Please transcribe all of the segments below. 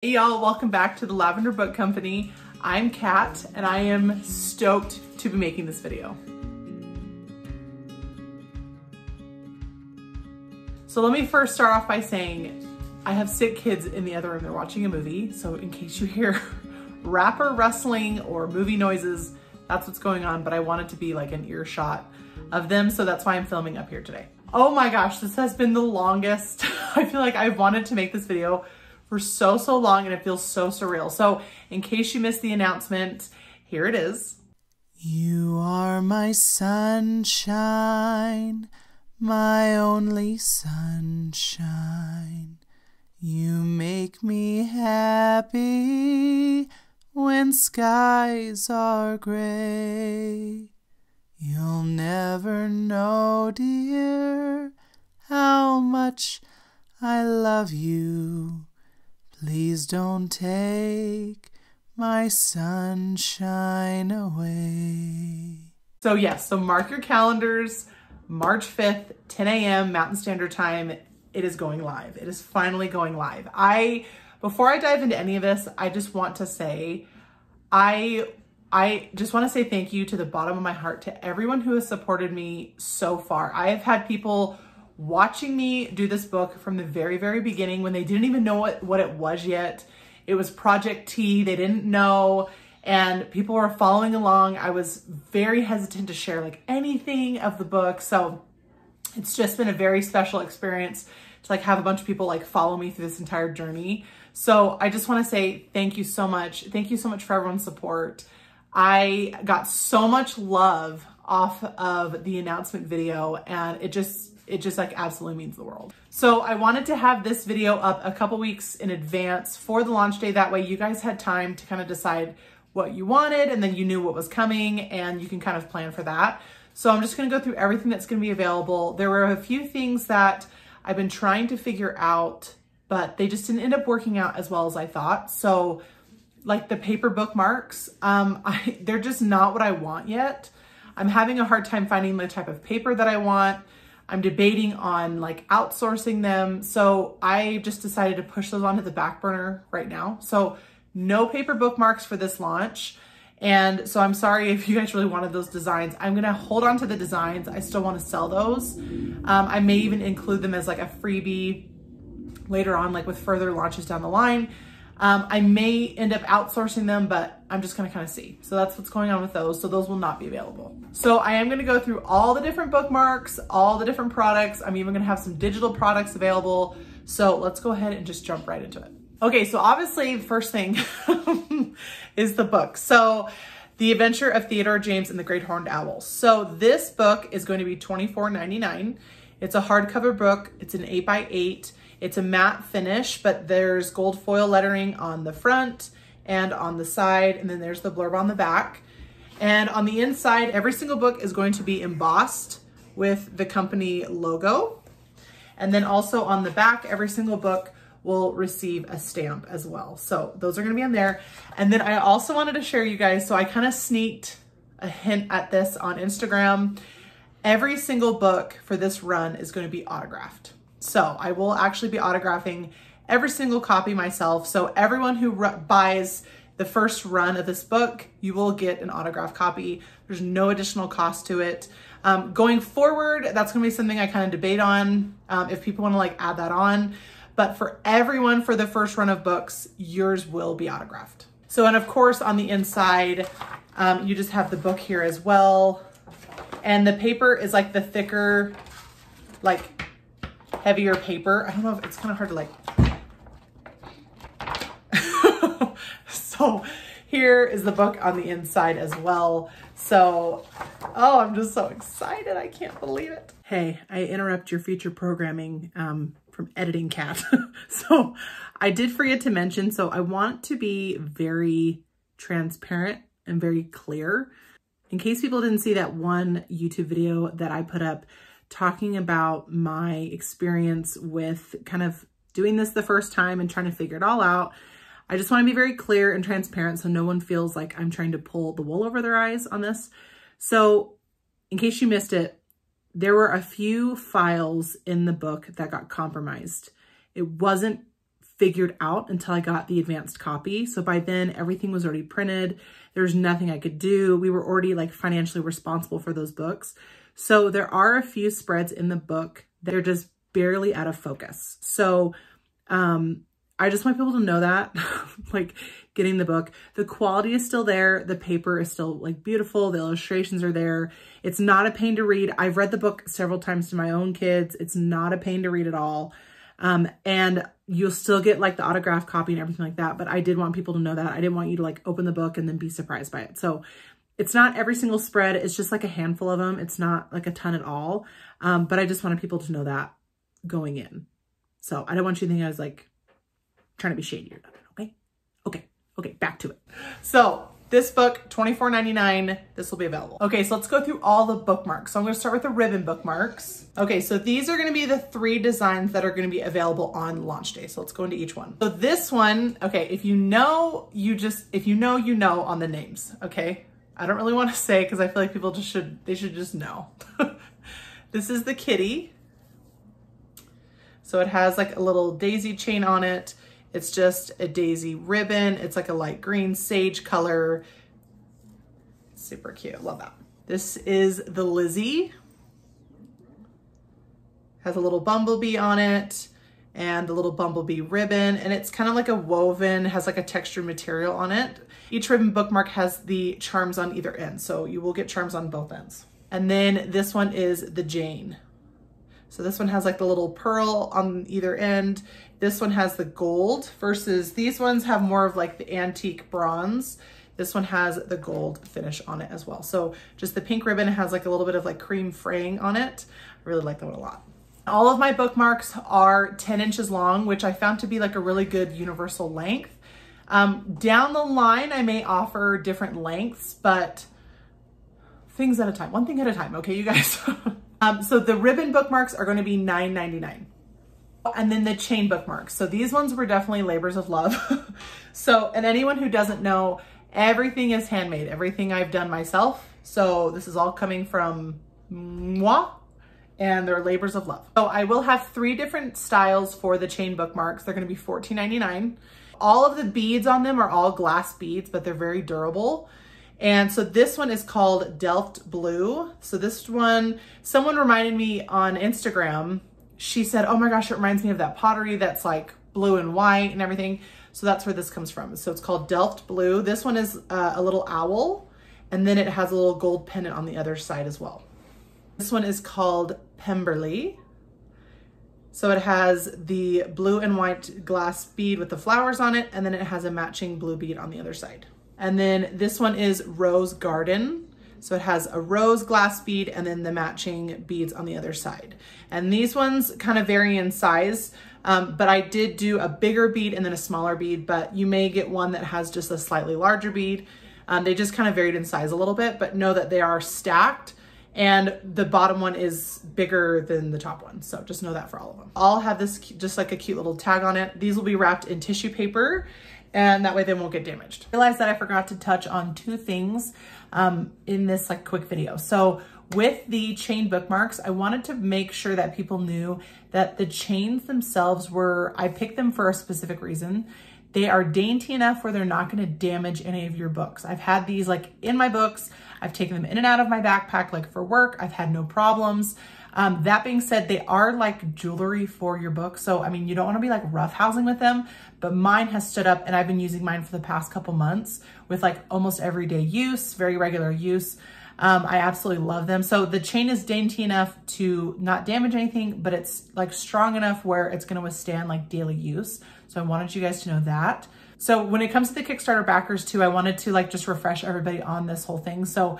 Hey y'all, welcome back to the Lavender Book Company. I'm Kat and I am stoked to be making this video. So let me first start off by saying I have sick kids in the other room. They're watching a movie. So in case you hear wrapper rustling or movie noises, that's what's going on. But I want it to be like an earshot of them. So that's why I'm filming up here today. Oh my gosh, this has been the longest. I feel like I've wanted to make this video for so long and it feels so surreal. So in case you missed the announcement, here it is. You are my sunshine, my only sunshine. You make me happy when skies are gray. You'll never know, dear, how much I love you. Please don't take my sunshine away. So yes, so mark your calendars, March 5th, 10 a.m. Mountain Standard Time. It is going live. It is finally going live. Before I dive into any of this, I just want to say, I just want to say thank you to the bottom of my heart to everyone who has supported me so far. I have had people watching me do this book from the very beginning when they didn't even know what it was yet. It was Project T. They didn't know, and people were following along. I was very hesitant to share like anything of the book. So it's just been a very special experience to like have a bunch of people like follow me through this entire journey. So I just want to say thank you so much. Thank you so much for everyone's support. I got so much love off of the announcement video and it just like absolutely means the world. So I wanted to have this video up a couple weeks in advance for the launch day. That way you guys had time to kind of decide what you wanted and then you knew what was coming and you can kind of plan for that. So I'm just gonna go through everything that's gonna be available. There were a few things that I've been trying to figure out, but they just didn't end up working out as well as I thought. So like the paper bookmarks, they're just not what I want yet. I'm having a hard time finding the type of paper that I want. I'm debating on like outsourcing them. So I just decided to push those onto the back burner right now. So no paper bookmarks for this launch. And so I'm sorry if you guys really wanted those designs. I'm gonna hold on to the designs. I still wanna sell those. I may even include them as like a freebie later on, like with further launches down the line. I may end up outsourcing them, but I'm just gonna kind of see. So that's what's going on with those. So those will not be available. So I am gonna go through all the different bookmarks, all the different products. I'm even gonna have some digital products available. So let's go ahead and just jump right into it. Okay, so obviously the first thing is the book. So The Adventure of Theodore James and the Great Horned Owl. So this book is going to be $24.99. It's a hardcover book. It's an 8x8. It's a matte finish, but there's gold foil lettering on the front and on the side, and then there's the blurb on the back. And on the inside, every single book is going to be embossed with the company logo. And then also on the back, every single book will receive a stamp as well. So those are gonna be on there. And then I also wanted to share you guys, so I kind of sneaked a hint at this on Instagram. Every single book for this run is going to be autographed. So I will actually be autographing every single copy myself. So everyone who buys the first run of this book, you will get an autographed copy. There's no additional cost to it. Going forward, that's gonna be something I kind of debate on if people wanna like add that on. But for everyone for the first run of books, yours will be autographed. So, and of course on the inside, you just have the book here as well. And the paper is like the thicker, like heavier paper. I don't know if it's kind of hard to like. So here is the book on the inside as well. So, oh, I'm just so excited. I can't believe it. Hey, I interrupt your future programming from editing Kat. So I did forget to mention, so I want to be very transparent and very clear. In case people didn't see that one YouTube video that I put up talking about my experience with kind of doing this the first time and trying to figure it all out, I just want to be very clear and transparent so no one feels like I'm trying to pull the wool over their eyes on this. So in case you missed it, there were a few files in the book that got compromised. It wasn't figured out until I got the advanced copy. So by then everything was already printed. There's nothing I could do. We were already like financially responsible for those books. So there are a few spreads in the book that are just barely out of focus. So I just want people to know that, like getting the book, the quality is still there. The paper is still like beautiful. The illustrations are there. It's not a pain to read. I've read the book several times to my own kids. It's not a pain to read at all. And you'll still get like the autographed copy and everything like that. But I did want people to know that. I didn't want you to like open the book and then be surprised by it. So it's not every single spread. It's just like a handful of them. It's not like a ton at all. But I just wanted people to know that going in. So I don't want you to think I was like trying to be shady or nothing. Okay. Okay. Back to it. So this book, $24.99, this will be available. Okay, so let's go through all the bookmarks. So I'm gonna start with the ribbon bookmarks. Okay, so these are gonna be the 3 designs that are gonna be available on launch day. So let's go into each one. So this one, okay, if you know, you know on the names, okay? I don't really wanna say, because I feel like people should just know. This is the kitty. So it has like a little daisy chain on it. It's just a daisy ribbon. It's like a light green sage color. Super cute, love that. This is the Lizzie. Has a little bumblebee on it and the little bumblebee ribbon. And it's kind of like a woven, has like a textured material on it. Each ribbon bookmark has the charms on either end. So you will get charms on both ends. And then this one is the Jane. So this one has like the little pearl on either end. This one has the gold versus these ones have more of like the antique bronze. This one has the gold finish on it as well. So just the pink ribbon has like a little bit of like cream fraying on it. I really like that one a lot. All of my bookmarks are 10 inches long, which I found to be like a really good universal length. Down the line, I may offer different lengths, but things at a time, one thing at a time. Okay, you guys. So the ribbon bookmarks are going to be $9.99. And then the chain bookmarks. So these ones were definitely labors of love. So, and anyone who doesn't know, everything is handmade. Everything I've done myself. So this is all coming from moi, and they're labors of love. So I will have 3 different styles for the chain bookmarks. They're going to be $14.99. All of the beads on them are all glass beads, but they're very durable. And so this one is called Delft Blue. So this one, someone reminded me on Instagram, she said, oh my gosh, it reminds me of that pottery that's like blue and white and everything. So that's where this comes from. So it's called Delft Blue. This one is a little owl, and then it has a little gold pendant on the other side as well. This one is called Pemberley. So it has the blue and white glass bead with the flowers on it, and then it has a matching blue bead on the other side. And then this one is Rose Garden. So it has a rose glass bead and then the matching beads on the other side. And these ones kind of vary in size, but I did do a bigger bead and then a smaller bead, but you may get one that has just a slightly larger bead. They just kind of varied in size a little bit, but know that they are stacked, and the bottom one is bigger than the top one. So just know that for all of them. I'll have this just like a cute little tag on it. These will be wrapped in tissue paper, and that way they won't get damaged. I realized that I forgot to touch on 2 things in this like quick video. So with the chain bookmarks, I wanted to make sure that people knew that the chains themselves I picked them for a specific reason. They are dainty enough where they're not gonna damage any of your books. I've had these like in my books. I've taken them in and out of my backpack like for work. I've had no problems. That being said, they are like jewelry for your book. So, I mean, you don't want to be like roughhousing with them, but mine has stood up, and I've been using mine for the past couple months with like almost everyday use, very regular use. I absolutely love them. So the chain is dainty enough to not damage anything, but it's like strong enough where it's going to withstand like daily use. So I wanted you guys to know that. So when it comes to the Kickstarter backers too, I wanted to like just refresh everybody on this whole thing. So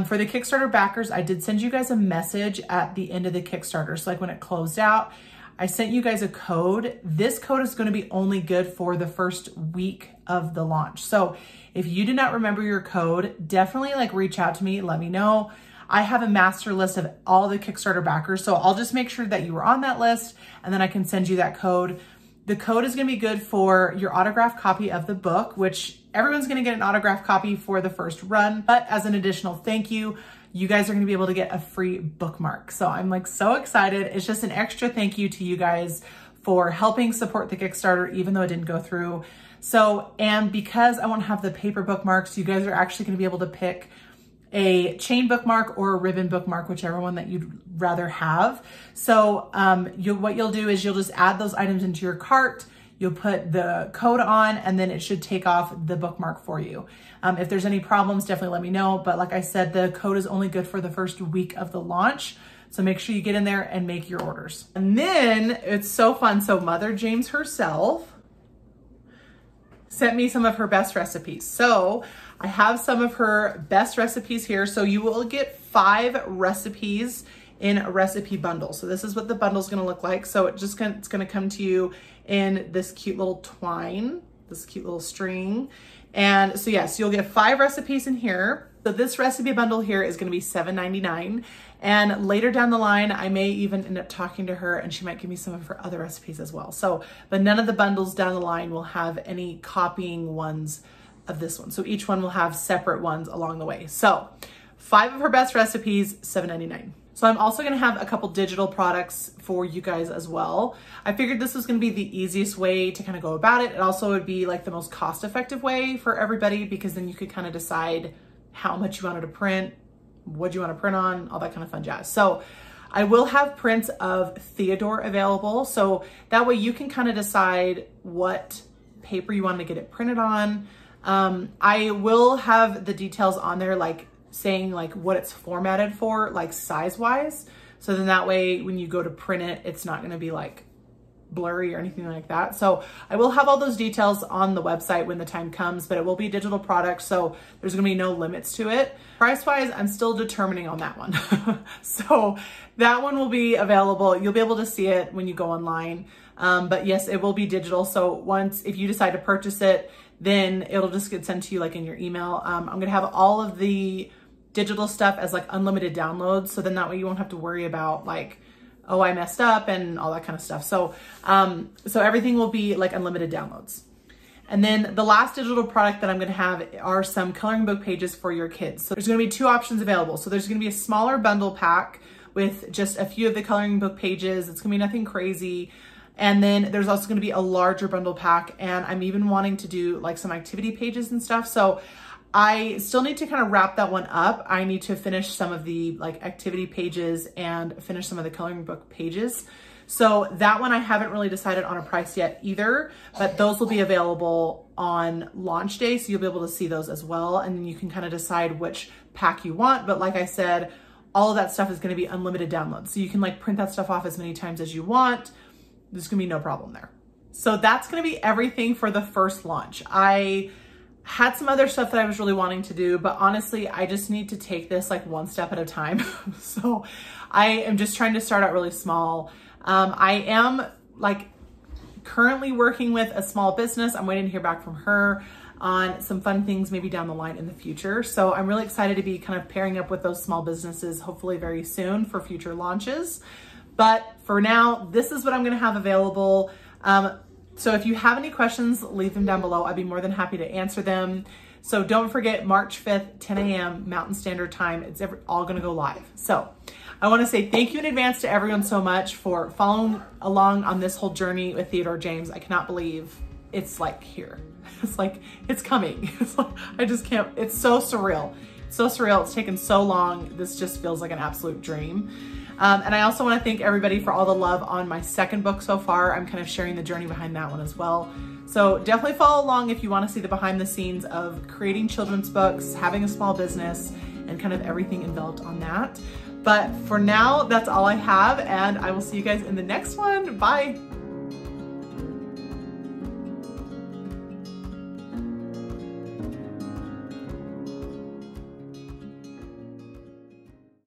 for the Kickstarter backers, I did send you guys a message at the end of the Kickstarter. So like when it closed out, I sent you guys a code. This code is going to be only good for the first week of the launch. So if you do not remember your code, definitely like reach out to me, let me know. I have a master list of all the Kickstarter backers. So I'll just make sure that you were on that list, and then I can send you that code. The code is going to be good for your autographed copy of the book, which everyone's going to get an autographed copy for the first run. But as an additional thank you, you guys are going to be able to get a free bookmark. So I'm like so excited. It's just an extra thank you to you guys for helping support the Kickstarter, even though it didn't go through. So, and because I won't have the paper bookmarks, you guys are actually going to be able to pick a chain bookmark or a ribbon bookmark, whichever one that you'd rather have. So what you'll do is you'll just add those items into your cart, you'll put the code on, and then it should take off the bookmark for you. If there's any problems, definitely let me know. But like I said, the code is only good for the first week of the launch. So make sure you get in there and make your orders. And then it's so fun. So Mother James herself sent me some of her best recipes. So I have some of her best recipes here. So you will get 5 recipes in a recipe bundle. So this is what the bundle is going to look like. So it's going to come to you in this cute little twine, this cute little string. And so yes, you'll get 5 recipes in here. So this recipe bundle here is going to be $7.99. And later down the line, I may even end up talking to her and she might give me some of her other recipes as well. So, but none of the bundles down the line will have any copying ones of this one. So each one will have separate ones along the way. So 5 of her best recipes, $7.99. So I'm also going to have a couple digital products for you guys as well. I figured this was going to be the easiest way to kind of go about it. It also would be like the most cost-effective way for everybody, because then you could kind of decide how much you wanted to print, what you want to print on, all that kind of fun jazz. So I will have prints of Theodore available. So that way you can kind of decide what paper you want to get it printed on. I will have the details on there, like saying like what it's formatted for, like size wise. So then that way when you go to print it, it's not going to be like blurry or anything like that. So I will have all those details on the website when the time comes, but it will be a digital product. So there's going to be no limits to it. Price wise, I'm still determining on that one. So that one will be available. You'll be able to see it when you go online. But yes, it will be digital. So if you decide to purchase it, then it'll just get sent to you like in your email. I'm going to have all of the digital stuff as like unlimited downloads. So then that way you won't have to worry about like, oh, I messed up and all that kind of stuff. So, so everything will be like unlimited downloads. And then the last digital product that I'm going to have are some coloring book pages for your kids. So there's going to be 2 options available. So there's going to be a smaller bundle pack with just a few of the coloring book pages. It's going to be nothing crazy. And then there's also going to be a larger bundle pack. And I'm even wanting to do like some activity pages and stuff. So I still need to kind of wrap that one up. I need to finish some of the like activity pages and finish some of the coloring book pages. So that one I haven't really decided on a price yet either, but those will be available on launch day. So you'll be able to see those as well. And then you can kind of decide which pack you want. But like I said, all of that stuff is going to be unlimited downloads. So you can like print that stuff off as many times as you want. There's going to be no problem there. So that's going to be everything for the first launch. I had some other stuff that I was really wanting to do, but honestly, I just need to take this like one step at a time. So I am just trying to start out really small. I am like currently working with a small business. I'm waiting to hear back from her on some fun things maybe down the line in the future. So I'm really excited to be kind of pairing up with those small businesses, hopefully very soon for future launches. But for now, this is what I'm going to have available. So if you have any questions, leave them down below. I'd be more than happy to answer them. So don't forget March 5th, 10 a.m. Mountain Standard Time. It's all going to go live. So I want to say thank you in advance to everyone so much for following along on this whole journey with Theodore James. I cannot believe it's like here. It's like, it's coming. It's like, I just can't, it's so surreal. It's so surreal. It's taken so long. This just feels like an absolute dream. And I also want to thank everybody for all the love on my second book so far. I'm kind of sharing the journey behind that one as well. So definitely follow along if you want to see the behind the scenes of creating children's books, having a small business, and kind of everything enveloped on that. But for now, that's all I have, and I will see you guys in the next one. Bye.